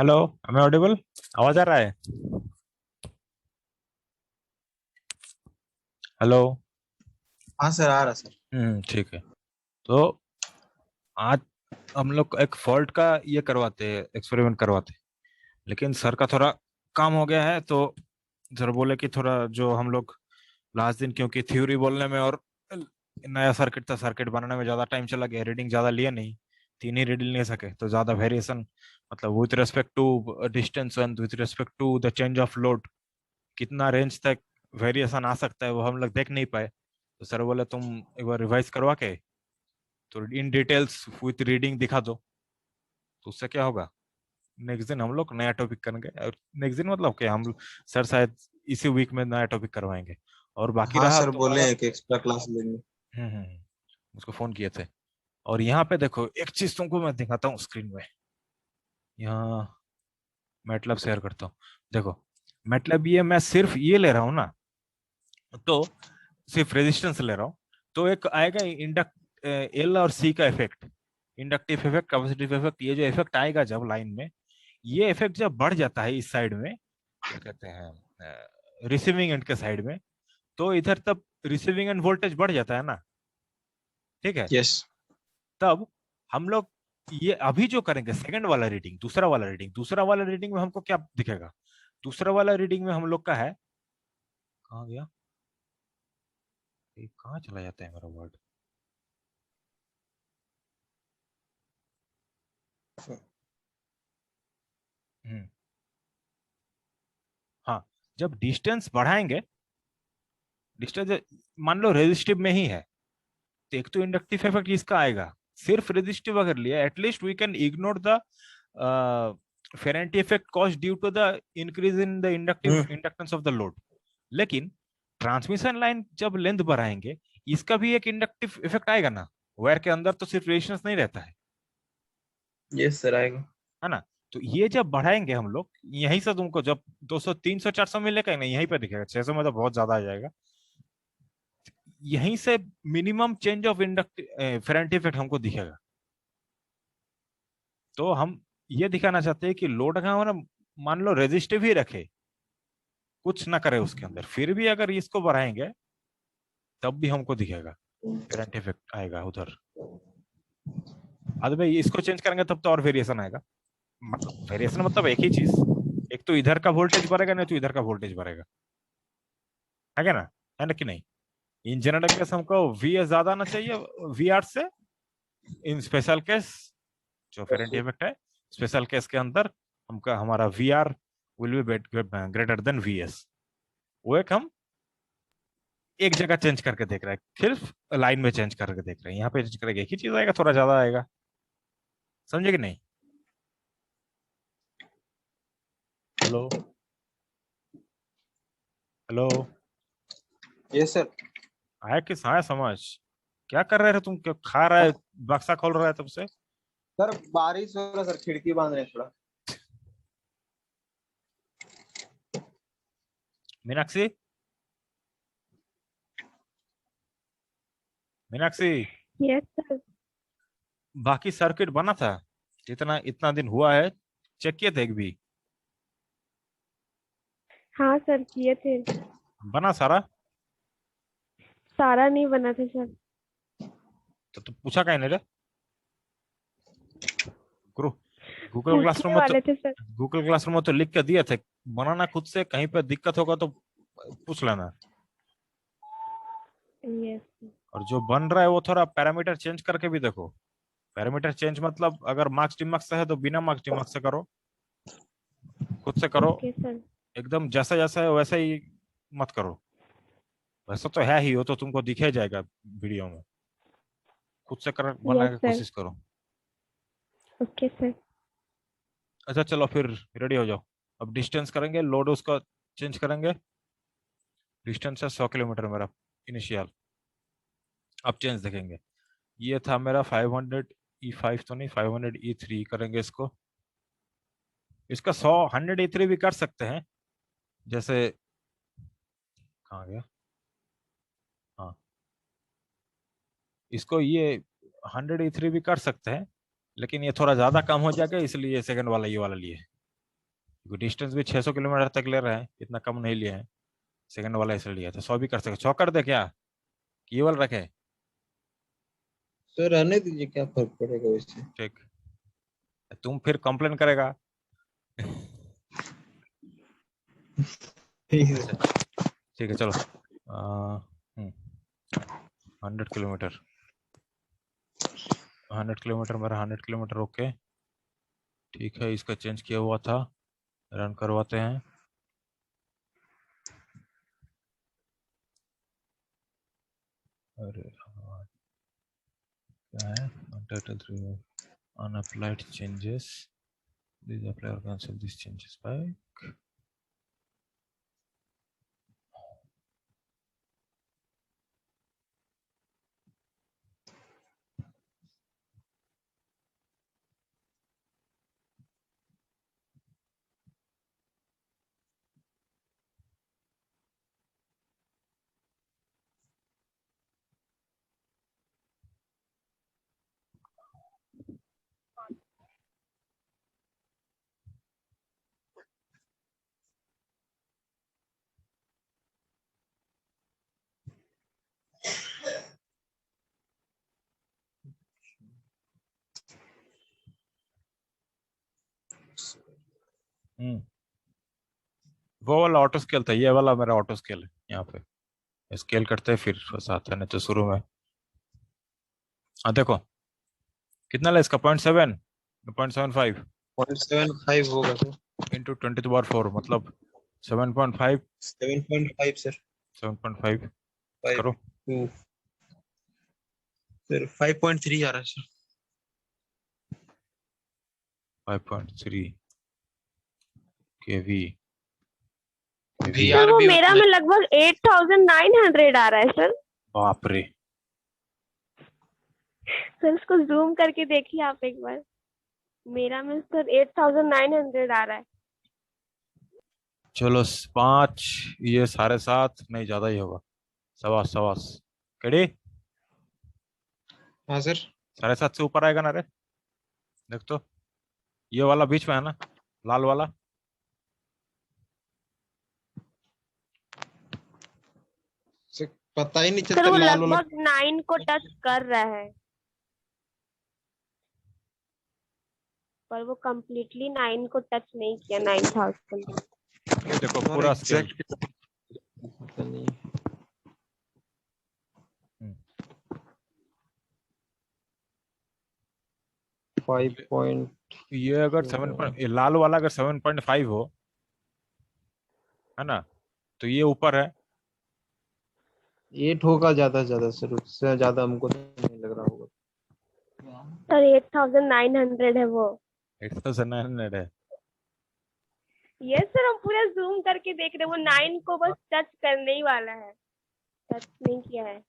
Hello. मैं Audible? आवाज आ रहा है? हेलो। हाँ सर, आ रहा सर। ठीक है। तो आज हम लोग एक फॉल्ट का ये करवाते हैं, एक्सपेरिमेंट करवाते हैं। लेकिन सर का थोड़ा काम हो गया है, तो सर बोले कि थोड़ा जो हम लोग लास्ट दिन, क्योंकि थ्योरी बोलने में और नया सर्किट था, सर्किट बनाने में ज्यादा टाइम चला गया, रीडिंग ज्यादा लिए नहीं, तीन ही रीडिंग ले सके, तो ज्यादा वेरिएशन मतलब with respect to distance and with respect to the change of load कितना रेंज तक वेरिएशन आ सकता है वो हम लोग देख नहीं पाए। तो सर बोले तुम एक बार रिवाइज करवा के तो इन डिटेल्स विथ रीडिंग दिखा दो, तो उससे क्या होगा। नेक्स्ट दिन हम लोग नया टॉपिक करेंगे, और नेक्स्ट दिन मतलब क्या, हम सर शायद इसी वीक में नया टॉपिक करवाएंगे। और बाकी हाँ रहा सर, बोले तुम्हारा। हैं कि एक्स्ट्रा क्लास लेंगे। उसको फोन किए थे। और यहाँ पे देखो, एक चीज तुमको मैं दिखाता हूँ स्क्रीन में। यहाँ मैटलब शेयर करता हूँ। देखो, मैटलब ये मैं सिर्फ ये ले रहा हूँ ना, तो सिर्फ रेजिस्टेंस ले रहा हूँ, तो एक आएगा इंडक्ट एल और सी का effect, inductive effect, capacitive effect. ये जो इफेक्ट आएगा जब लाइन में, ये इफेक्ट जब बढ़ जाता है इस साइड में, क्या कहते हैं, रिसीविंग एंड के साइड में, तो इधर तब रिसीविंग एंड वोल्टेज बढ़ जाता है ना। ठीक है। यस। तब हम लोग ये अभी जो करेंगे सेकंड वाला रीडिंग, दूसरा वाला रीडिंग में हमको क्या दिखेगा। दूसरा वाला रीडिंग में हम लोग का है, कहाँ गया, ये कहाँ चला जाता है मेरा वर्ड। हम्म। हाँ, जब डिस्टेंस बढ़ाएंगे, डिस्टेंस मान लो रेजिस्टिव में ही है, तो एक तो इंडक्टिव इफेक्ट इसका आएगा। सिर्फ रेजिस्टिव अगर लिया, at least we can ignore the Ferranti effect cause due to the increase in the inductive hmm. Inductance of the load. लेकिन ट्रांसमिशन लाइन जब लेंथ बढ़ाएंगे, इसका भी एक इंडक्टिव इफेक्ट आएगा ना। वायर के अंदर तो सिर्फ रेजिस्टेंस नहीं रहता यस सर, आएगा। है ना। तो ये जब बढ़ाएंगे हम लोग, यहीं से तुमको जब 200 300 400 मिलेगा नहीं, यहीं पे दिखेगा, 600 में तो बहुत ज्यादा आ जाएगा। यहीं से minimum change of inductive फेरेंटी effect हमको दिखेगा। तो हम ये दिखाना चाहते हैं कि लोड का हमारा, मान लो रेजिस्टिव ही रखे, कुछ ना करे उसके अंदर, फिर भी अगर इसको बढ़ाएंगे तब भी हमको दिखेगा, फेरेंटी इफेक्ट आएगा उधर। अब भाई इसको चेंज करेंगे तब तो और वेरिएशन आएगा। मतलब वेरिएशन मतलब एक ही चीज, एक तो इधर का वोल्टेज बढ़ेगा, नहीं तो इधर का वोल्टेज बढ़ेगा, है क्या ना, है ना कि नहीं। इन जनरल केस हमको वी एस ज्यादा आना चाहिए वी आर से। इन स्पेशल केस जो फेरेंटी इफेक्ट है, स्पेशल केस के अंदर हमका हमारा V R will be greater than V S. वो एक हम एक जगह चेंज करके देख रहे हैं, सिर्फ लाइन में चेंज करके देख रहे हैं, यहाँ पे चेंज करेंगे एक ही चीज आएगा, थोड़ा ज्यादा आएगा। समझे कि नहीं। हेलो। हेलो। Yes sir. आया किस, आया समझ। क्या कर रहे थे तुम, क्या खा रहा है, बक्सा खोल रहा है तब से। सर बारिश हो रहा सर, खिड़की बांध रहे हैं थोड़ा। Meenakshi, Meenakshi, yes sir. बाकी सर्किट बना था, इतना इतना दिन हुआ है, चेक किए थे एक भी? हाँ सर, किए थे। बना सारा? सारा नहीं बना था सर। तो पूछा कहीं नहीं रे। गुरु, गूगल क्लासरूम पूछने में तो, वाले थे सर। गूगल क्लासरूम में तो लिख के दिए थे, बनाना खुद से, कहीं पे दिक्कत होगा तो पूछ लेना। यस। और जो बन रहा है वो थोड़ा पैरामीटर चेंज करके भी देखो। पैरामीटर चेंज मतलब अगर मार्क्स डिमार्क्स से है तो बिना मार्क्स डिमार्क्स से करो, खुद से करो। Okay sir. एकदम जैसा जैसा है वैसा ही मत करो। वैसा तो है ही, वो तो तुमको दिखे जाएगा वीडियो में। खुद से कर बनाने यस की सर। कोशिश करो। Okay sir. अच्छा चलो फिर, रेडी हो जाओ। अब डिस्टेंस करेंगे, लोड उसका चेंज करेंगे। डिस्टेंस है 100 किलोमीटर मेरा इनिशियल। अब चेंज देखेंगे। ये था मेरा 500 E5, तो नहीं 500 E3 करेंगे इसको। इसका 100 100 E3 भी कर सकते हैं, जैसे, कहाँ गया, हाँ, इसको ये 100 E3 भी कर सकते हैं, लेकिन ये थोड़ा ज्यादा कम हो जाएगा, इसलिए सेकंड वाला ये वाला लिए। डिस्टेंस भी 600 किलोमीटर तक ले रहे हैं, इतना कम नहीं लिया है। सेकंड वाला इसलिए लिया था। 100 भी कर सकते, 100 कर दे क्या, केवल रखे। तो रहने दीजिए, क्या फर्क पड़ेगा वैसे। ठीक, तुम फिर कंप्लेन करेगा। ठीक है। अच्छा ठीक है चलो। 100 किलोमीटर, 100 किलोमीटर मेरा, 100 किलोमीटर ओके। ठीक है, इसका चेंज किया हुआ था, रन करवाते हैं। अरे हाँ, क्या है टाइटल 3 अनअप्लाइड चेंजेस, प्लीज अप्लाई और कैंसिल दिस चेंजेस बाय। हम्म, वो वाला ऑटो स्केल था, ये वाला मेरा ऑटो स्केल है। यहाँ पे स्केल करते हैं फिर बस आता है, नहीं तो शुरू में। हाँ देखो, कितना ला इसका, 0.7, 0.75 0.75 होगा सर। इंटू 10⁻⁴ मतलब 7.5, 7.5 सर। 7.5 फाइव करो। टू सर 5.3 आ रहा है सर। 5.3 केवी, केवी। सर VR वो भी मेरा उतना। में लगभग 8,900 आ रहा है सर। बाप रे, सर उसको जूम करके देखिए आप एक बार। मेरा में सर 8,900 आ रहा है। चलो 5, ये 7.5 नहीं, ज्यादा ही होगा। सवास सवास कड़ी, हाँ सर। 7.5 से ऊपर आएगा ना रे। देख तो, ये वाला बीच में है ना, लाल वाला। सर पता ही नहीं सर चलता वो लाल वाला। लगभग 9 को टच कर रहा है, पर वो कम्प्लीटली 9 को टच नहीं किया, 9,000। ये देखो हमारा पूरा स्केल। एग्जैक्ट पता नहीं। 5 ये अगर 7 ये लाल वाला अगर 7.5 हो, है ना, तो ये ऊपर है। 8 होगा ज्यादा से ज्यादा सर, उससे ज्यादा हमको तो नहीं लग रहा होगा। सर 8,900 है वो। 8,900 है। ये सर हम पूरा जूम करके देख रहे हैं, वो 9 को बस टच करने ही वाला है, टच नहीं किया है।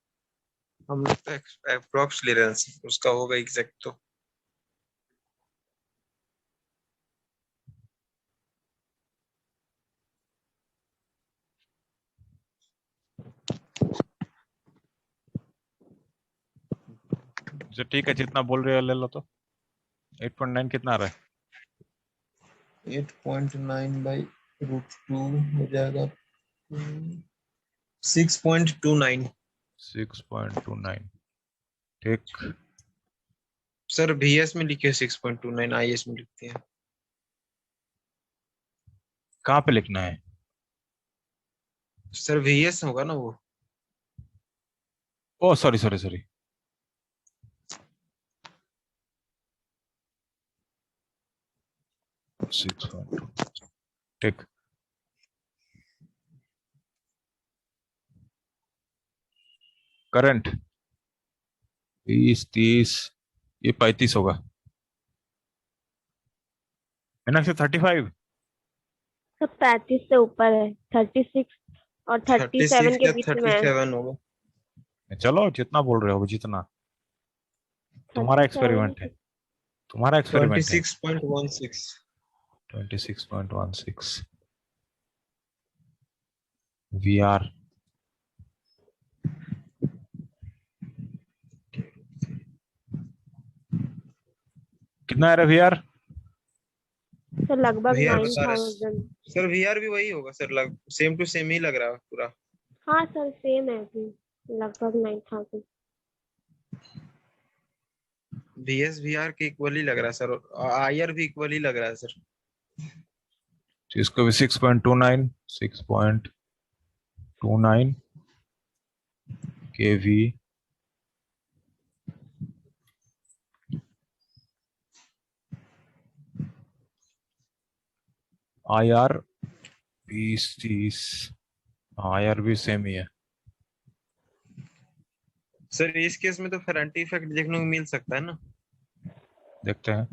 हम लोग तो अप्रोक्स ले रहे हैं सर, उसका होगा एग्जैक्ट तो। जो ठीक है, जितना बोल रहे हो ले लो तो। 8.9 कितना आ रहा है? 8.9/√2 हो जाएगा 6.29। 6.29, ठीक। सर VS में लिखे 6.29, IS में लिखते हैं। कहाँ पे लिखना है? सर VS होगा ना वो। ओ सॉरी सॉरी सॉरी, 6.2, ठीक। करंट 20, 30, ये 35 होगा, है ना, से 35। सर 35 से ऊपर है, 36 और 37 36 के या बीच में है। 37 होगा। चलो जितना बोल रहे हो जितना, तुम्हारा 37। एक्सपेरिमेंट है, तुम्हारा ट्वेंटी एक्सपेरिमेंट है। Six point one six 26.16 VR। कितना है VR? सर लगभग VR बता रहे 9000। सर, VR भी वही होगा सर, सेम टू सेम ही लग रहा है पूरा। हाँ सर सेम है अभी, लगभग 9000। VS VR के इक्वल ही लग रहा है सर, और IR भी इक्वल ही लग रहा है सर। तो इसको भी 6.29 kV IR 20-30। IR भी सेम ही है। सर इस केस में तो फेरेंटी इफेक्ट देखने को मिल सकता है ना। देखते हैं,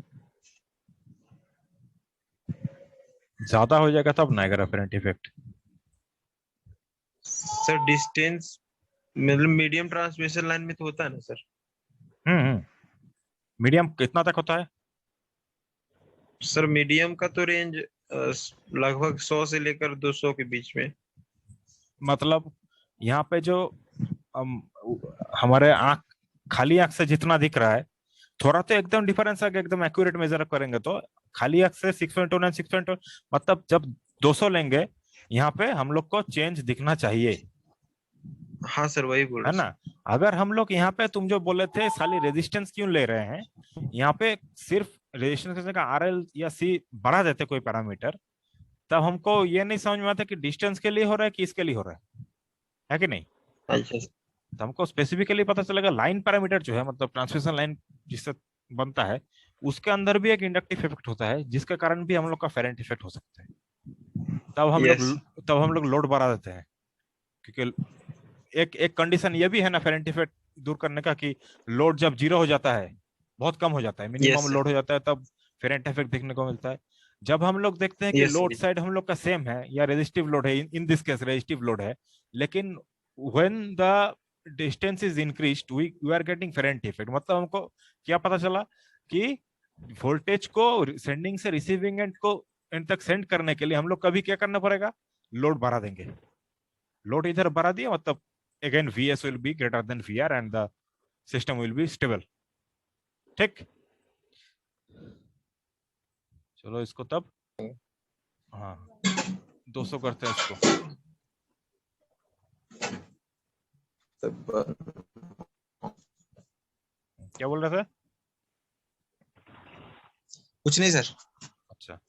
ज्यादा हो जाएगा तब ना आएगा रेफरेंट इफेक्ट। सर डिस्टेंस मतलब मीडियम ट्रांसमिशन लाइन में तो होता है ना सर। मीडियम कितना तक होता है? सर मीडियम का तो रेंज लगभग 100 से लेकर 200 के बीच में। मतलब यहाँ पे जो हम, हमारे आंख, खाली आंख से जितना दिख रहा है, थोड़ा तो एकदम डिफरेंस है, एकदम एक्यूरेट मेजर करेंगे तो खाली आंख से 6.29 6.2, मतलब जब 200 लेंगे यहाँ पे हम लोग को चेंज दिखना चाहिए, हाँ सर वही बोल है रहा ना। अगर हम लोग यहाँ पे, तुम जो बोले थे खाली रेजिस्टेंस क्यों ले रहे हैं, यहाँ पे सिर्फ रेजिस्टेंस का RL या C बढ़ा देते कोई पैरामीटर, तब हमको ये नहीं समझ में आता कि डिस्टेंस के लिए हो रहा है कि इसके लिए हो रहा है कि नहीं। अच्छा तो हमको स्पेसिफिकली पता चलेगा लाइन पैरामीटर जो है, मतलब ट्रांसमिशन लाइन जिससे बनता है, उसके अंदर भी एक इंडक्टिव इफेक्ट होता है, जिसके कारण भी हम लोग का फेरेंट इफेक्ट हो सकता है। यस तब हम लोग लोड बढ़ा देते हैं, क्योंकि एक एक कंडीशन ये भी है ना फेरेंट इफेक्ट दूर करने का, कि लोड जब 0 हो जाता है, बहुत कम हो जाता है, मिनिमम यस लोड हो जाता है, तब फेरेंट इफेक्ट देखने को मिलता है। जब हम लोग देखते हैं कि यस लोड साइड हम लोग का सेम है या रेजिस्टिव लोड है, in this case resistive load है, लेकिन when the distance is increased we are getting different effect. मतलब हमको क्या पता चला कि वोल्टेज को सेंडिंग से रिसीविंग एंड को एंड तक सेंड करने के लिए हम लोग कभी क्या करना पड़ेगा, लोड बढ़ा देंगे। लोड इधर बढ़ा दिया, मतलब again Vs will be greater than VR and the system will be stable। ठीक, चलो इसको तब, हाँ 200 करते हैं इसको। क्या बोल रहे थे? कुछ नहीं सर। अच्छा,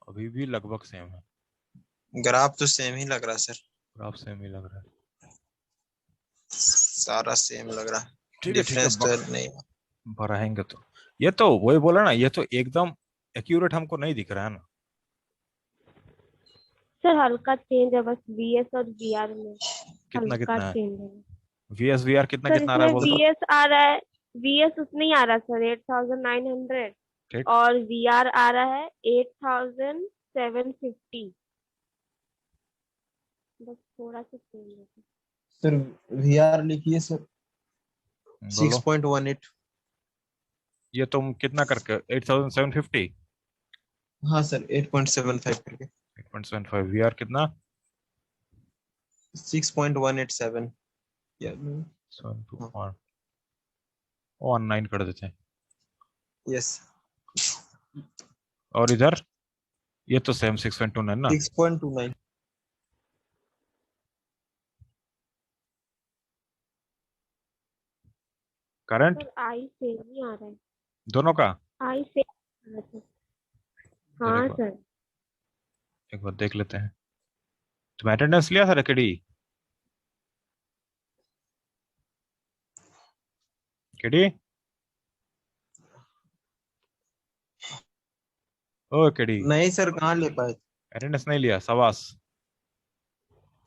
अभी भी लगभग सेम है, ग्राफ तो सेम ही लग रहा है सर, ग्राफ सेम ही लग रहा है। सारा सेम लग रहा है, ठीक है डिफरेंस तो नहीं। बढ़ाएंगे तो, ये तो वही बोला ना, ये तो एकदम एक्यूरेट हमको नहीं दिख रहा है ना। सर हल्का चेंज है बस VS और VR में, कितना हल्का कितना है? चेंज है VS VR कितना सर। कितना आ रहा है इसमें बोल दो। VS आ रहा है, VS उतना ही आ रहा है सर 8900, ठीक, और VR आ रहा है 8750। बस थोड़ा सा चेंज है सर VR लिखिए सर, बोलो। 6.18। ये तुम कितना करके 8750? हाँ सर 8.75 करके 8.75 VR कितना? 6.187। 721 कर देते हैं। यस और इधर ये तो सेम 6.29 ना। 6.29। Current sir. आई सेम ही आ रहा है, दोनों का आई सेम आ रहा है सर। हाँ सर। एक बार देख लेते हैं। तुम अटेंडेंस लिया था केडी? केडी, ओ केडी, नहीं सर कहाँ ले पाए अटेंडेंस नहीं लिया, शाबाश।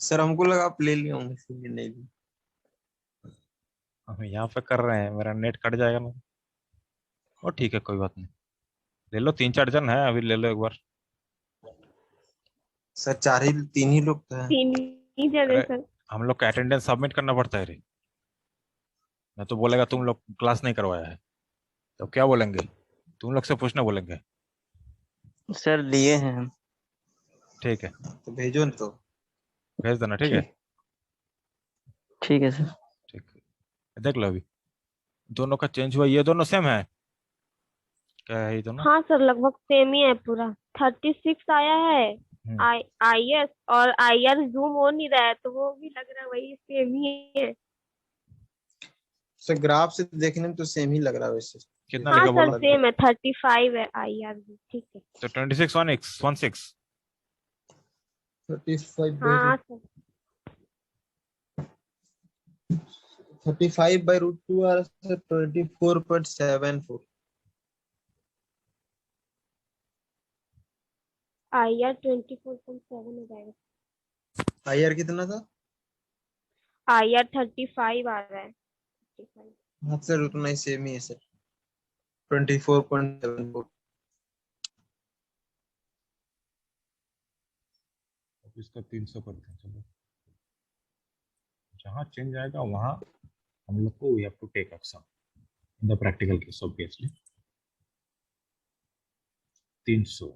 सर, हमको लगा आप ले लिए होंगे इसलिए नहीं लिए। हम यहाँ पे कर रहे हैं, मेरा नेट कट जाएगा ना। ओ ठीक है, कोई बात नहीं, ले लो, 3-4 जन है, अभी ले लो एक बार। सर 3 ही लोग तो हैं। 3 ही जने अरे सर। हम लोग का अटेंडेंस सबमिट करना पड़ता है रे, मैं तो बोलेगा तुम लोग क्लास नहीं करवाया है, तो क्या बोलेंगे? तुम लोग से पूछना बोलेंगे। सर लिए हैं हम। ठीक है, तो भेजो न तो। भेज देना। ठीक है, ठीक है सर। ठीक है। देख लो अभी दोनों का चेंज हुआ, ये दोनों सेम है क्या है ये दोनों? हाँ सर, लगभग सेम ही है पूरा। 36 आया है हम्म, आई एस, और आई आर जूम हो नहीं रहा है, तो वो भी लग रहा है वही सेम ही है। सर ग्राफ से देखने में तो सेम ही लग रहा है वैसे। कितना हाँ लिखा सर बोलो? सेम है, 35 है आई आर भी। ठीक है। तो 26 16। 35 हाँ सर। 35/√2 आ रहा है सर, 24.74। आई आर 24.7 हो जाएगा। आईआर कितना था? आई आर 35 आ रहा है। 35। हाँ सर उतना ही सेम ही है सर, 24.74। इसका 300 करते हैं। चलो, जहाँ चेंज आएगा वहां हम लोग को we have to take action in the practical case obviously. 300।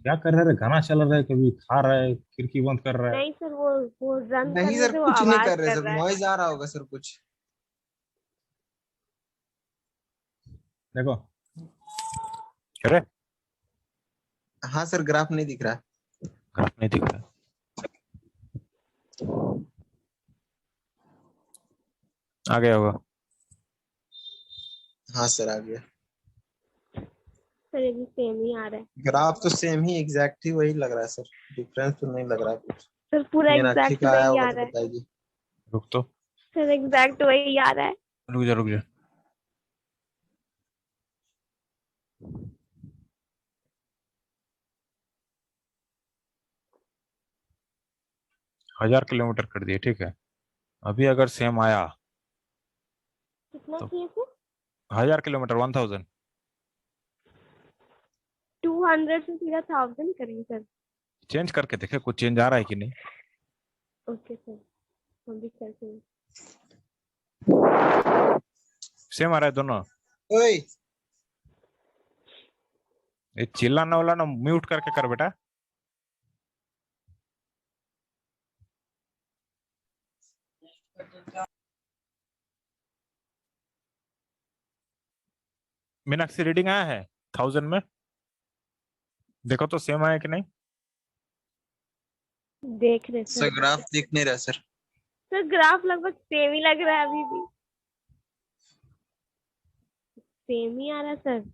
क्या कर रहा है? गाना चल रहा है, कभी खा रहा है, खिड़की बंद कर रहा है। नहीं सर, वो रन नहीं करने सर से वो कुछ नहीं आवाज कर रहे कर सर, रहा है। नॉइज आ रहा होगा सर कुछ। देखो, अरे हाँ सर ग्राफ नहीं दिख रहा। ग्राफ नहीं दिख रहा। आ गया होगा। हाँ सर आ गया। सर ये भी सेम ही आ रहा है। ग्राफ तो सेम ही एग्जैक्ट ही वही लग रहा है सर, डिफरेंस तो नहीं लग रहा कुछ। सर पूरा मीनाक्षी एग्जैक्ट का आया वही होगा आ तो रहा है। बताइए। रुक तो, सर एग्जैक्ट वही आ रहा है। रुक जा रुक जा। हजार किलोमीटर कर दिए। ठीक है, अभी अगर सेम आया कितना तो किए सर? 1000 किलोमीटर 1000। 200 से सीधा 1000 करिए सर। चेंज करके देखे कुछ चेंज आ रहा है कि नहीं। ओके सर, हम भी करते हैं। सेम आ रहा है दोनों। ओए ये चिल्लाना वाला ना म्यूट करके कर बेटा। मीनाक्षी रीडिंग आया है 1000 में? देखो तो सेम आया कि नहीं। देख रहे सर सर। ग्राफ दिख नहीं रहा सर। सर ग्राफ लगभग सेम ही लग रहा है अभी भी। सेम ही आ रहा है सर।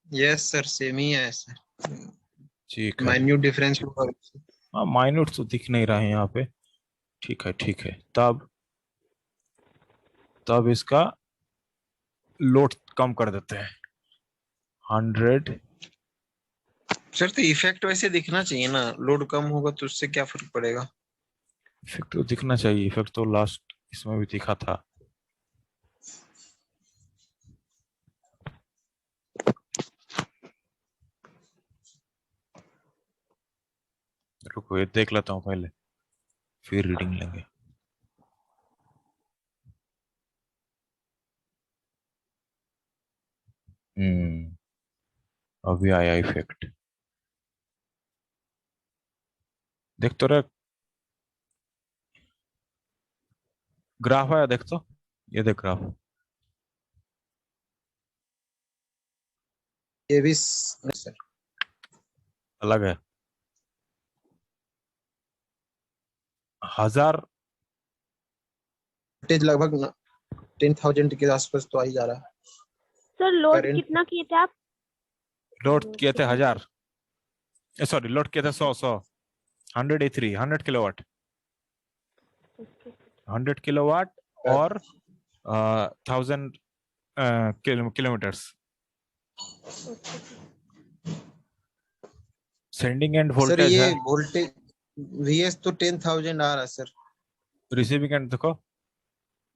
यस सर सेम ही है सर, ठीक है, माइन्यूट डिफरेंस होगा। हाँ माइन्यूट तो दिख नहीं रहा है यहाँ पे। ठीक है ठीक है, तब तब इसका लोड कम कर देते हैं 100। सर तो इफेक्ट वैसे दिखना चाहिए ना, लोड कम होगा तो उससे क्या फर्क पड़ेगा। इफेक्ट तो दिखना चाहिए, इफेक्ट तो लास्ट इसमें भी दिखा था। रुको ये देख लेता हूँ पहले, फिर रीडिंग लेंगे। अभी आया इफेक्ट, देख तो रहे। ग्राफ आया देख तो, ये देख ग्राफ ये भी नहीं सर, अलग है। 1000 वोल्टेज लगभग 10,000 के आसपास तो आ ही जा रहा है। सर लोड Current- कितना किए थे आप? लोड किए थे 1000, सॉरी लोड किए थे 100 103 100 किलोवाट। 100 किलोवाट और 1000 kilometres. Sending end sir voltage ये है, वोल्टेज वीएस तो 10,000 आ रहा है सर, रिसीविंग एंड देखो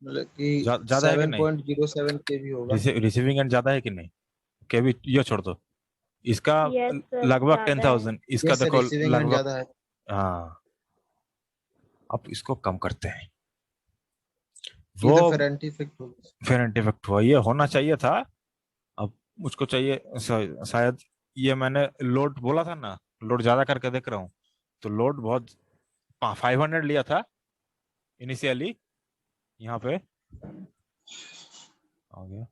मतलब कि ज्यादा है कि नहीं। 7.07 के भी होगा। रिसीविंग एंड ज्यादा है कि नहीं। केवी ये छोड़ दो, इसका यस सर लगभग ज्यादा है। 10,000, इसका यस सर, देखो रिसीविंग एंड लगभग। ज्यादा है। हाँ, अब इसको कम करते हैं। ये वो तो फेरेंटी इफेक्ट होगा। फेरेंट इफेक्ट हुआ, ये होना चाहिए था। अब मुझको चाहिए शायद, ये मैंने लोड बोला था ना, लोड ज्यादा करके देख रहा हूँ, तो लोड बहुत 500 लिया था इनिशियली, यहाँ पे आ गया।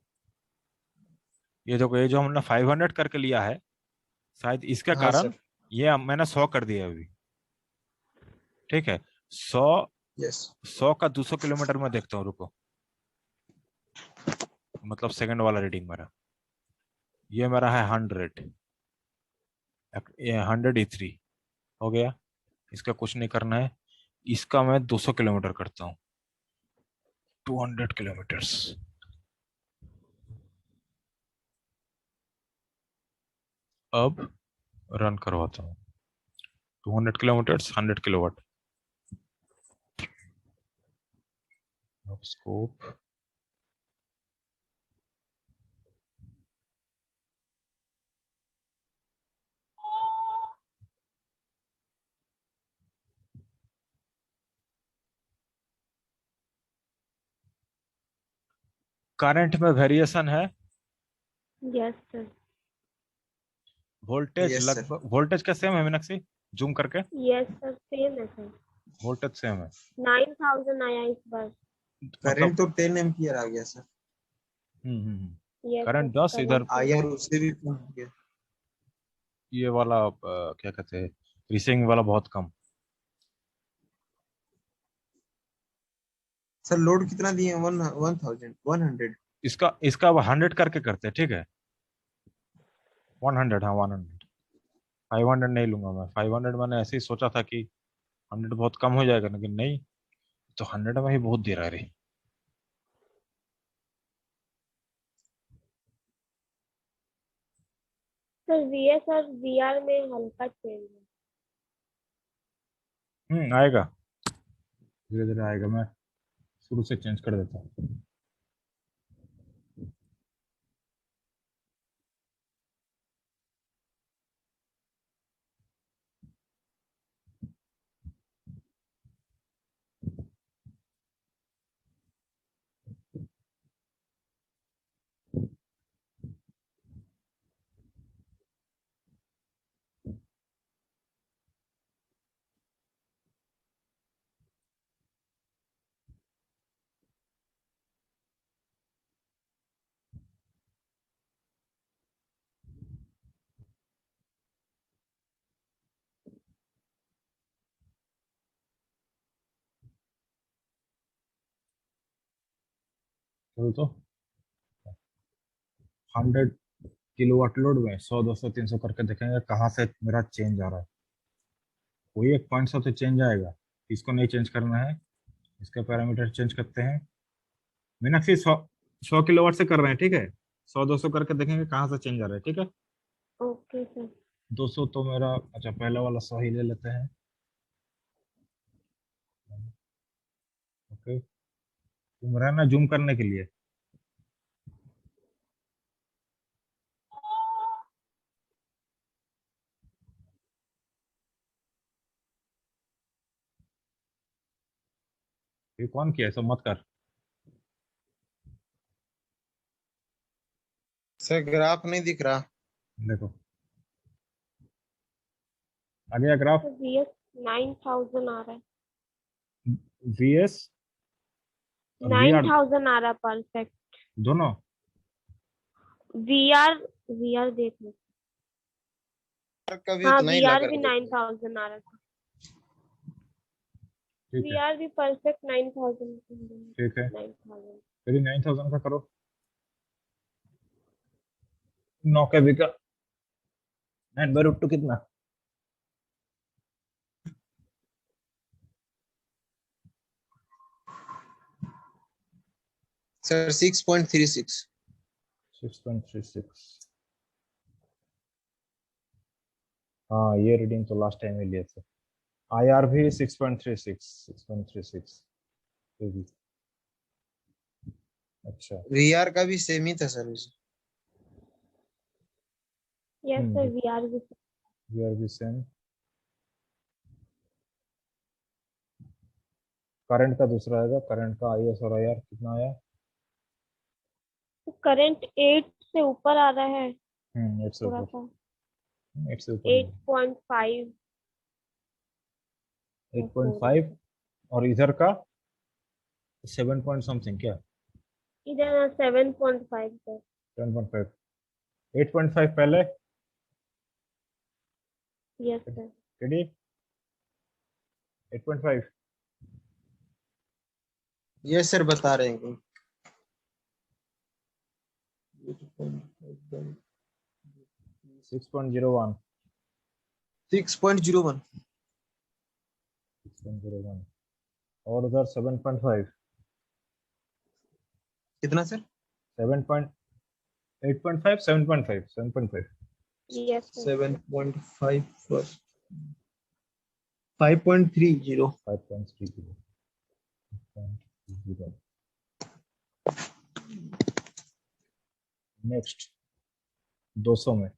ये जो हमने 500 करके लिया है, शायद इसके हाँ कारण सर। ये मैंने 100 कर दिया अभी। ठीक है, 100 यस 100 का 200 किलोमीटर में देखता हूँ, रुको। मतलब सेकंड वाला रीडिंग मेरा, ये मेरा है 100, ये 100 E3 हो गया। इसका कुछ नहीं करना है, इसका मैं 200 किलोमीटर करता हूँ, 200 किलोमीटर्स। अब रन करवाता हूँ, 200 किलोमीटर्स 100 किलोवाट। अब स्कोप, करंट में वेरिएशन है, yes sir. Voltage yes sir. लगभग, वोल्टेज का सेम है मीनाक्षी, जूम करके, यस सर सेम है सर। वोल्टेज सेम है। 9000 आया इस बार। करंट मतलब तो 10 एम्पियर आ गया सर। यस सर करंट 10 इधर, करंट आईआर उससे भी कम हो गया। ये वाला क्या कहते हैं, रिसिंग वाला बहुत कम। सर लोड कितना दिए? 1100। इसका अब 100 करके करते हैं, ठीक है। 100, हाँ 100, 500 नहीं लूंगा मैं। 500 मैंने ऐसे ही सोचा था कि 100 बहुत कम हो जाएगा, लेकिन नहीं, तो 100 में ही बहुत दे रहा है रे। सर वीएस और वीआर में हल्का चेंज है। आएगा, धीरे धीरे आएगा, मैं शुरू से चेंज कर देता हूँ। चलो तो 100 किलोवाट लोड में 100, 200, 300 करके देखेंगे कहाँ से मेरा चेंज आ रहा है। कोई एक पॉइंट से तो चेंज आएगा, इसको नहीं चेंज करना है, इसका पैरामीटर चेंज करते हैं। मीनाक्षी 100 किलोवाट से कर रहे हैं, ठीक है। 100, 200 करके देखेंगे कहाँ से चेंज आ रहा है, ठीक है। Okay sir. 200 तो मेरा, अच्छा पहला वाला 100 ही ले लेते हैं। ओके, तुम रहना जूम करने के लिए। ये कौन किया, सब मत कर। सर ग्राफ नहीं दिख रहा। देखो आ गया ग्राफ, सर वीएस 9000 आ रहा है। वीएस और वीआर 9000 आ रहा है परफेक्ट। दोनों। वीआर वीआर देख लो। कभी हाँ उतना ही लग वीआर भी रहा है। 9000 आ रहा था। ठीक है, वीआर भी परफेक्ट 9000। ठीक है, 9000। फिर 9000 का करो। 9 के बी का 9/√2 कितना? सर 6.36। 6.36। हाँ, ये रीडिंग तो लास्ट टाइम ही लिए थे। आईआर भी 6.36, 6.36। अच्छा, वीआर का भी सेम ही था sir. Yes sir, we are with we are we same. Current का दूसरा आएगा, करंट का आईएस और आईआर कितना आया? करंट 8 से ऊपर आ रहा है 8 से थोड़ा ऊपर, सा 8 से ऊपर 8.5 8.5 और इधर का 7 पॉइंट समथिंग क्या? इधर 7.5 सर 7.5 8.5 पहले यस सर रेडी 8.5 ये सर बता रहे हैं 6.01 6.01 6.01 और उधर 7.5 कितना सर 8.5 7.5 यस सर 7.5 पर 5.30 5.30 नेक्स्ट 200 में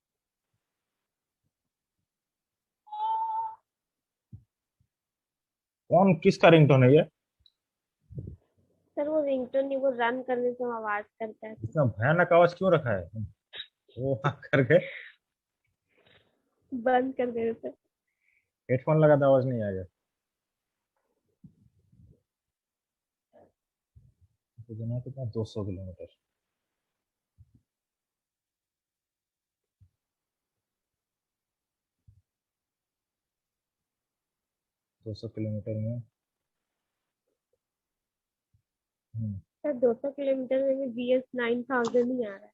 कौन किसका रिंगटोन है ये? सर वो रिंगटोन नहीं, वो रन करने से आवाज करता है इतना भयानक आवाज क्यों रखा है? वो करके बंद कर दे सर हेडफोन लगा तो आवाज नहीं आएगा। तो जाना कितना 200 किलोमीटर। दो सौ किलोमीटर में सर 200 किलोमीटर में BS 9000 ही आ रहा है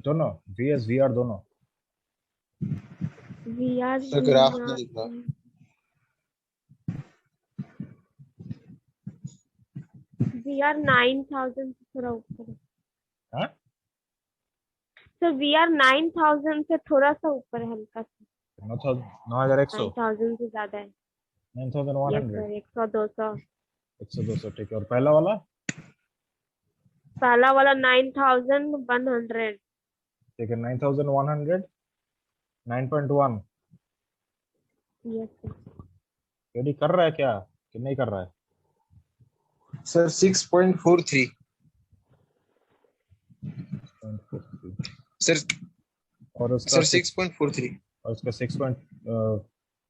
दोनों VS VR दोनों VR सर ग्राफ में दिख रहा VR 9000 से थोड़ा ऊपर है हाँ सर VR 9000 से थोड़ा सा ऊपर है, हल्का सा 9100 9000 से ज्यादा है 9100 यस सर 100 200 100 200 ठीक है। और पहला वाला पहला वाला 9100 ठीक है 9100 9.1 यस सर रेडी कर रहा है क्या कि नहीं कर रहा है? सर 6.43 सर और उसका सर 6.43 और उसका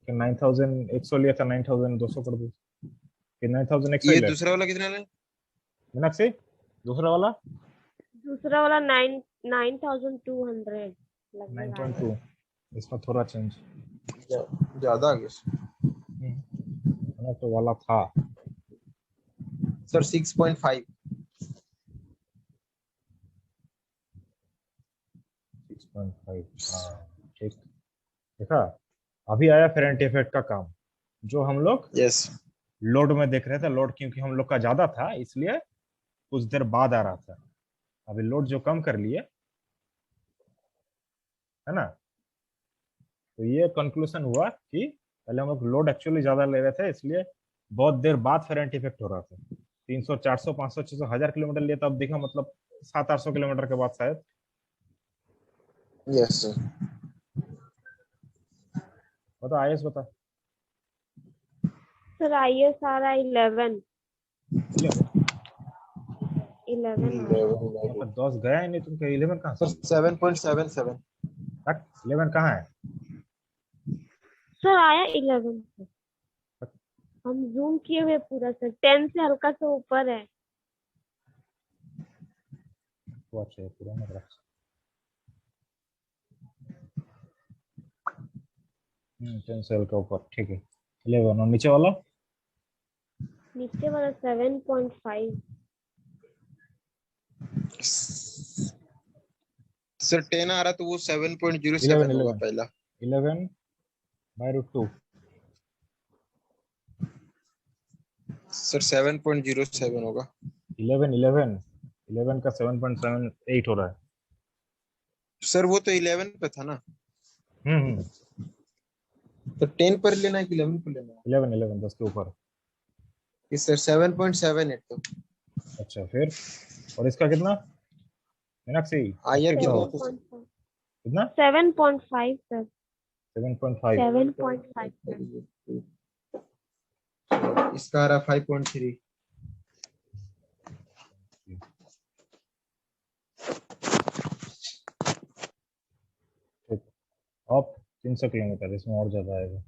9100 लिया था 9200 कर दो कि 9100 ये ले दूसरा वाला कितना है मीनाक्षी दूसरा वाला 9200 लगभग आ रहा है 9.2 इसमें थोड़ा चेंज ज्यादा आ गया तो वाला था सर 6.5 6.5 हाँ ठीक देखा। अभी आया फेरेंट इफेक्ट का काम जो हम लोग यस लोड में देख रहे थे। लोड क्योंकि हम लोग का ज्यादा था इसलिए कुछ देर बाद आ रहा था। अभी लोड जो कम कर लिए है ना, तो ये कंक्लूजन हुआ कि पहले हम लोग लोड एक्चुअली ज्यादा ले रहे थे इसलिए बहुत देर बाद फेरेंट इफेक्ट हो रहा था। 300 400 500 600 1000 किलोमीटर लिए तब देखा मतलब 700-800 किलोमीटर के बाद शायद। यस सर बता आईएस बता सर IS आ रहा है 11 10 गया ही नहीं तुमका 11 कहाँ सर से? 7.77 11 कहाँ है? सर आया 11 से हम जूम किए हुए पूरा सर 10 से हल्का सा ऊपर है वो अच्छा है पुराना ग्राफ। 10 से हल्का ऊपर ठीक है 11 और नीचे वाला नीचे वाला 7.5 सर 10 आ रहा तो वो 7.07 11 होगा पहला 11/√2 सर 7.07 होगा 11 का 7.78 हो रहा है। सर वो तो 11 पे था ना तो 10 पर लेना है कि 11 पर लेना है 11 10 के ऊपर कि सर 7.78 तो अच्छा फिर और इसका कितना मीनाक्षी आईआर कितना कितना हो? तो कितना 7.5 सर 7.5 7.5 सर इसका आ रहा 5.3। ठीक अब 300 किलोमीटर इसमें और ज्यादा आएगा।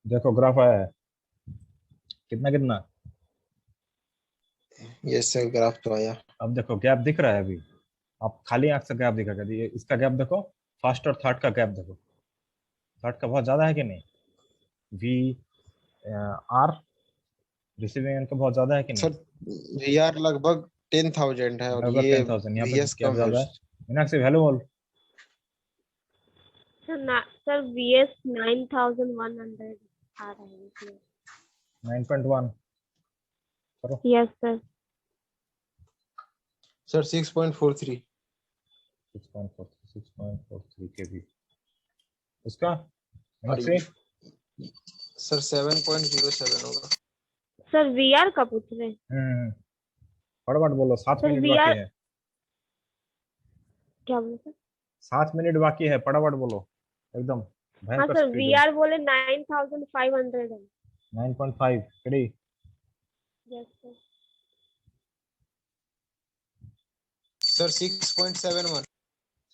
देखो ग्राफ आया है कितना कितना। यस सर ग्राफ तो आया। अब देखो गैप दिख रहा है अभी, आप खाली आंख से गैप दिखेगा। ये इसका गैप देखो, फर्स्ट और थर्ड का गैप देखो, थर्ड का बहुत ज्यादा है कि नहीं। वी आर रिसीविंग एंड का बहुत ज्यादा है कि नहीं। सर वीआर लगभग 10,000 है और लगभग ये 10,000, यहाँ पे वीएस गैप कम है। ज्यादा है। मीनाक्षी वैल्यू बोल। सर VS 9,100 आ रहा है इसमें। 9.1 करो। Yes sir sir 6.43। 6.43 के भी उसका और मीनाक्षी। सर 7.07 होगा। सर VR का पूछ रहे हैं। फटाफट बोलो, 7 सर मिनट VR बाकी है। क्या बोले सर? 7 मिनट बाकी है, फटाफट बोलो एकदम हाँ भयंकर सर स्पीड में। VR बोले 9,500 है। 9.5 रेडी। Yes sir sir 6.71।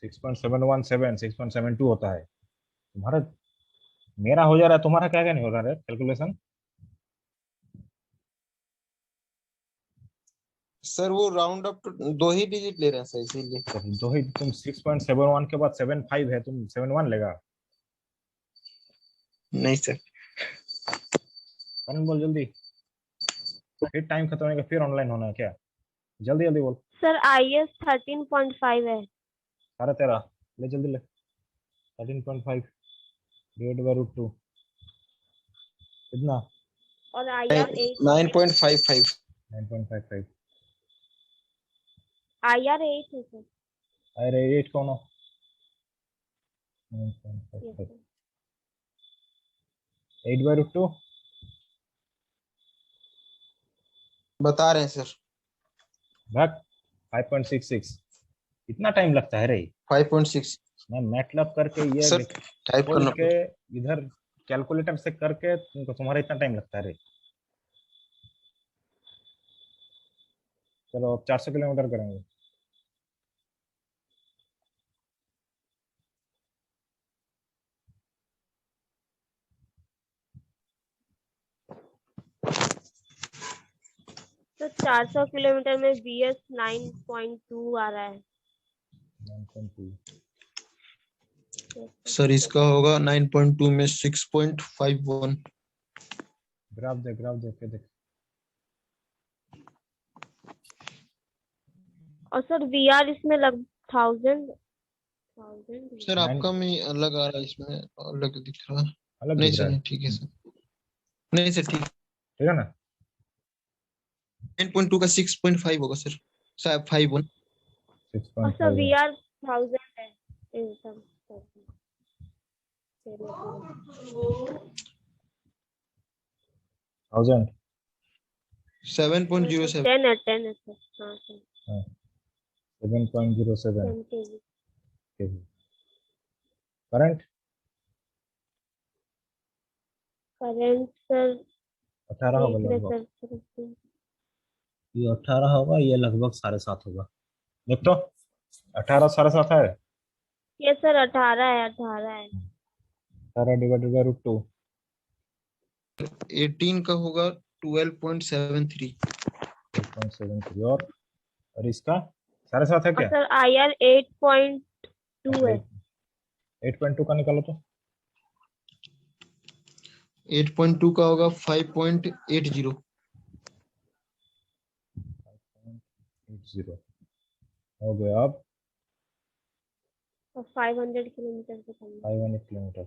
6.717 6.72 होता है तुम्हारा। मेरा हो जा रहा है, तुम्हारा क्या क्या नहीं हो रहा है कैलकुलेशन। सर वो राउंड अप टू 2 ही डिजिट ले रहे हैं सर इसीलिए। दो ही तुम 6.71 के बाद 7.5 है, तुम 7.1 लेगा। नहीं सर। कौन बोल जल्दी, फिर टाइम खत्म होगा, फिर ऑनलाइन होना है क्या। जल्दी जल्दी बोल। सर IS 13.5 है। 13.5 ले जल्दी ले। 13.5 डिवाइड बाय √2 कितना। और IR 8 9.55। 9.55 IR 8 है सर। अरे 8 कौन हो। यस 9.55 सर 8 बाय √2 बता रहे हैं सर। भाग 5.66। इतना टाइम लगता है रे। 5.6। मैं मैटलैब करके ये सर टाइप खोल करना के इधर कैलकुलेटर से करके तुमको तुम्हारा इतना टाइम लगता है रे। चलो अब 400 किलोमीटर करेंगे। तो 400 किलोमीटर में BS 9.2 आ रहा है। 9.2 Yes, sir. सर इसका होगा 9.2 में 6.51। ग्राफ देख के देख। और सर VR इसमें लग 1000 सर आपका में अलग आ रहा है, इसमें अलग दिख रहा है। अलग नहीं दिख सर रहा है, नहीं ठीक है सर। नहीं सर ठीक। ठीक है ना। 9.2 का 6.5 होगा सर। शायद 51। और सर 6.5 VR 1000 है। सब 1000 7.07। 10 है सर। हाँ sir 7.07 10 kg current current sir 18 होगा देख रहे लगभग। सर। ये 18 होगा, ये लगभग 7.5 होगा। देख तो 18 7.5 है। ये सर 18 है। 18 डिवाइडेड बाय √2 18 का होगा 12.73। 12.73 और इसका 7.5 है और क्या। सर IR 8.2 है। 8.2 का निकालो तो। 8.2 का होगा 5.80। 5.80 हो गया। अब और 500 किलोमीटर से कम है। 500 किलोमीटर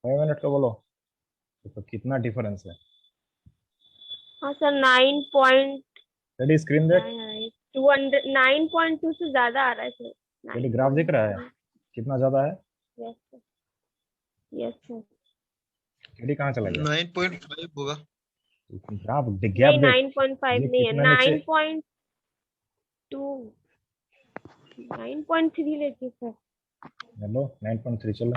5 मिनट का बोलो, तो कितना डिफरेंस है? हाँ सर 9.2 रेडी, स्क्रीन देख, 9.2 से ज्यादा आ रहा है सर। रेडी, ग्राफ दिख रहा है 9.3। कितना ज्यादा है? Yes sir, yes sir. Ready कहाँ चला गया? 9.5 होगा। ग्राफ गैप नहीं देख, 9.5 ये नहीं है, कितना नीचे, 9.2 9.3 लेती सर। हेलो 9.3 चलो।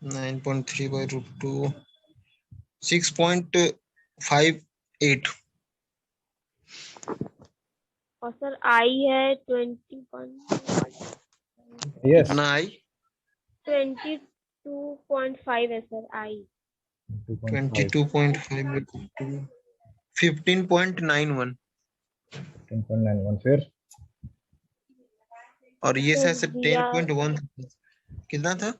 9.3 by root 2 6.58। और सर आई है 21 यस, कितना आई? 22.5 है सर आई। 2.5, 22.5 by root 2 15.91। 10.91, फिर और ये सर शायद VR 10.1 कितना था?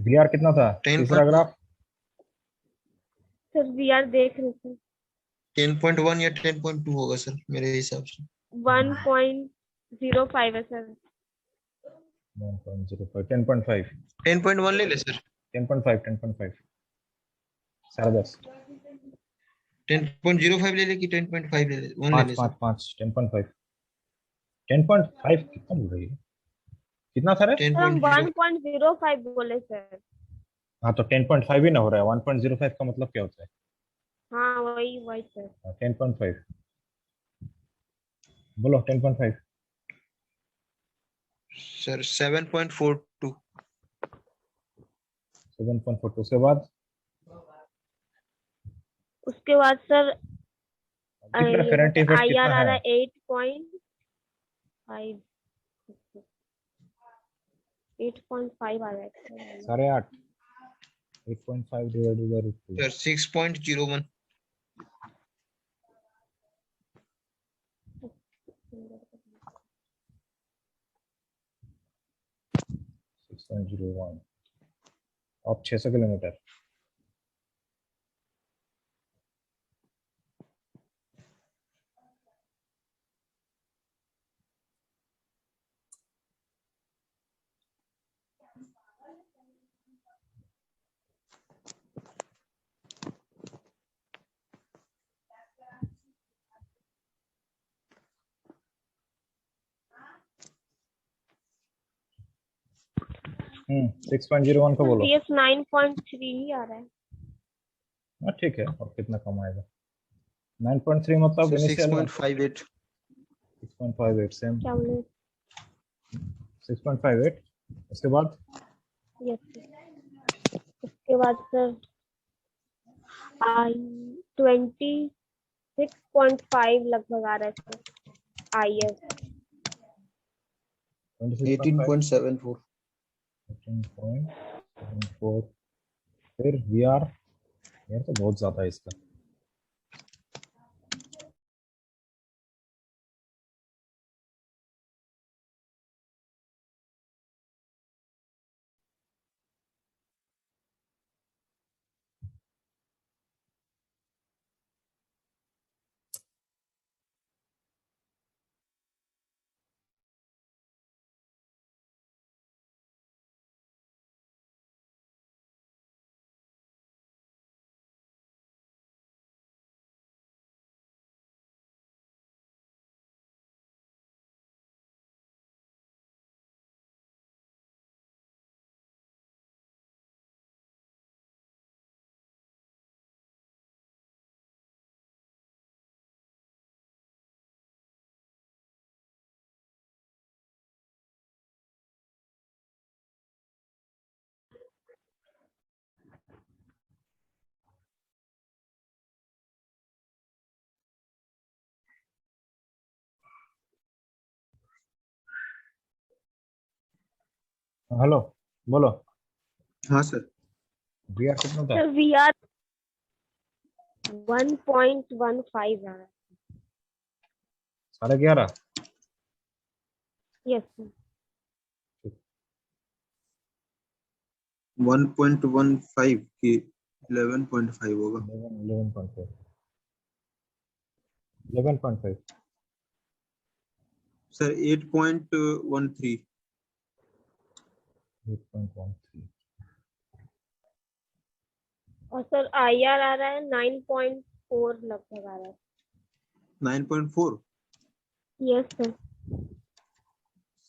VR कितना था? 10 तीसरा ग्राफ, सर VR देख रहे सर 10.1 या 10.2 होगा सर मेरे हिसाब से। 1.05 है सर। 1.05, 10.5, 10.1 ले ले सर। 10.5, 10.5, 10.5, 10.05 ले ले कि 10.5 ले ले? 1 ले 5 ले 5 सर। 5, 10.5, 10.5 कितना बोल रही है? कितना सर है? सर हम 10.0 1.05 बोले सर। हाँ तो 10.5 ही ना हो रहा है, 1.05 का मतलब क्या होता है? हाँ वही वही सर। 10.5 बोलो, 10.5, सर 7.42। 7.42, उसके बाद उसके बाद सर दिख रहा है ये करंट बता इफेक्ट IR कितना आ है? रहा है 8.5 8.5 आ रहा है sir. 8.5, 8.5 divided by root 2, sir 6.01। 6.01, अब 600 किलोमीटर। हम्म, 6.01 का बोलो। CS 9.3 ही आ रहा है। हाँ ठीक है, और कितना कम आएगा? 9.3 मतलब सर इनिशियल में 6.58। 6.58, सेम क्या बोले? 6.58, उसके बाद यस सर। उसके बाद सर आई 26.5 लगभग आ रहा है सर IS। 26.5, 18.74। 18.74, फिर VR, यार तो बहुत ज्यादा है इसका। हेलो, बोलो, हाँ सर। VR कितना था? सर VR 1.15 आ रहा है। 11.5, यस सर। 1.15 की 11.5 होगा। 11.5, 11.5, सर 8.13। 8.13 और सर IR आ रहा है 9.4 लगभग आ रहा है। 9.4 यस सर।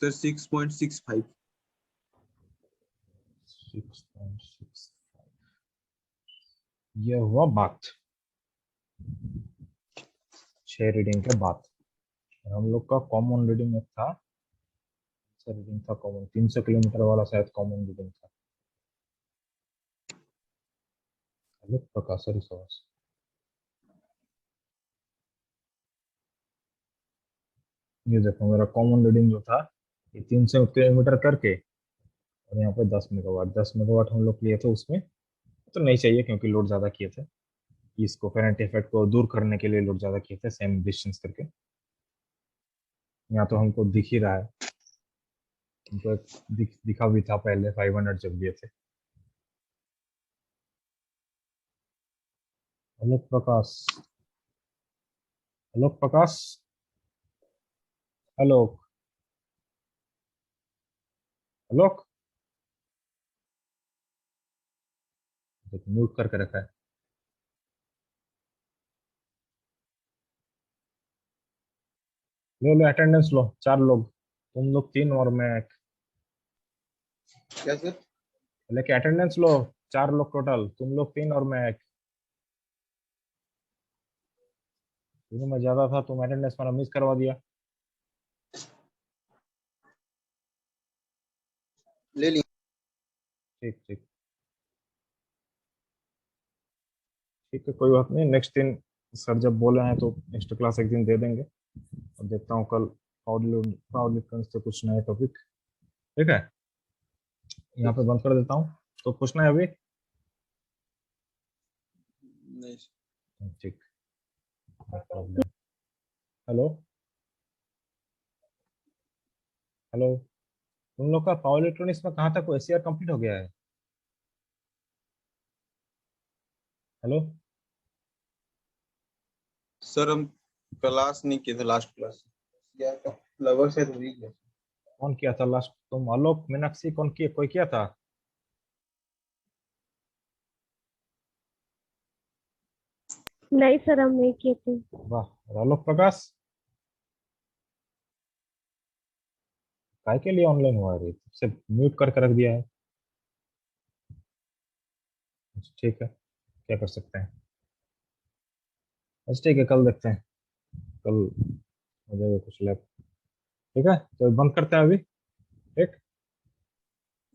सर 6.65 6.65 ये हुआ बात 6 रीडिंग के बाद। और हम लोग का कॉमन रीडिंग एक था, रीडिंग था कॉमन 300 किलोमीटर वाला, शायद कॉमन रीडिंग था। प्रकाश रिसोर्स ये देखो मेरा कॉमन रीडिंग जो था ये 300 किलोमीटर करके, और यहाँ पे 10 मेगावाट हम लोग लिए थे। उसमें तो नहीं चाहिए क्योंकि लोड ज्यादा किए थे, इसको करंट इफेक्ट को दूर करने के लिए लोड ज्यादा किए थे सेम डिस्टेंस करके। यहाँ तो हमको दिख ही रहा है, हमको एक दिखा भी था पहले 500 जब दिए थे। हेलो प्रकाश, हेलो प्रकाश, हेलो हेलो, म्यूट करके रखा है। लो लो अटेंडेंस लो, 4 लोग, तुम लोग 3 और मैं 1। क्या सर? लेके अटेंडेंस लो, 4 लोग टोटल, तुम लोग 3 और मैं 1। शुरू में ज्यादा था, तुम अटेंडेंस मेरा मिस करवा दिया। ले ली। ठीक ठीक ठीक है, कोई बात नहीं। नेक्स्ट दिन सर जब बोले हैं तो एक्स्ट्रा क्लास एक दिन दे देंगे, और देखता हूँ कल पावर इलेक्ट्रॉनिक्स से कुछ नए टॉपिक। ठीक है, यहाँ पे बंद कर देता हूँ। तो पूछना है अभी? नहीं ठीक, हेलो हेलो, तुम लोग का पावर इलेक्ट्रॉनिक्स में कहाँ तक एसीआर कंप्लीट हो गया है? हेलो, सर, हम क्लास नहीं किए थे, लास्ट क्लास लगभग शायद हो ही गया। कौन किया था लास्ट? तुम, आलोक, मीनाक्षी, कौन किया? कोई किया था? नहीं सर हम नहीं किए थे। वाह, और आलोक प्रकाश काय के लिए ऑनलाइन हुआ रे? से म्यूट करके रख दिया है। अच्छा, ठीक है, क्या कर सकते हैं। अच्छा ठीक है, कल देखते हैं, कल हो जाएगा कुछ लैब। ठीक है, तो बंद करते हैं अभी। ठीक,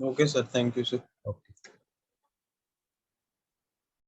okay sir, thank you sir. Okay.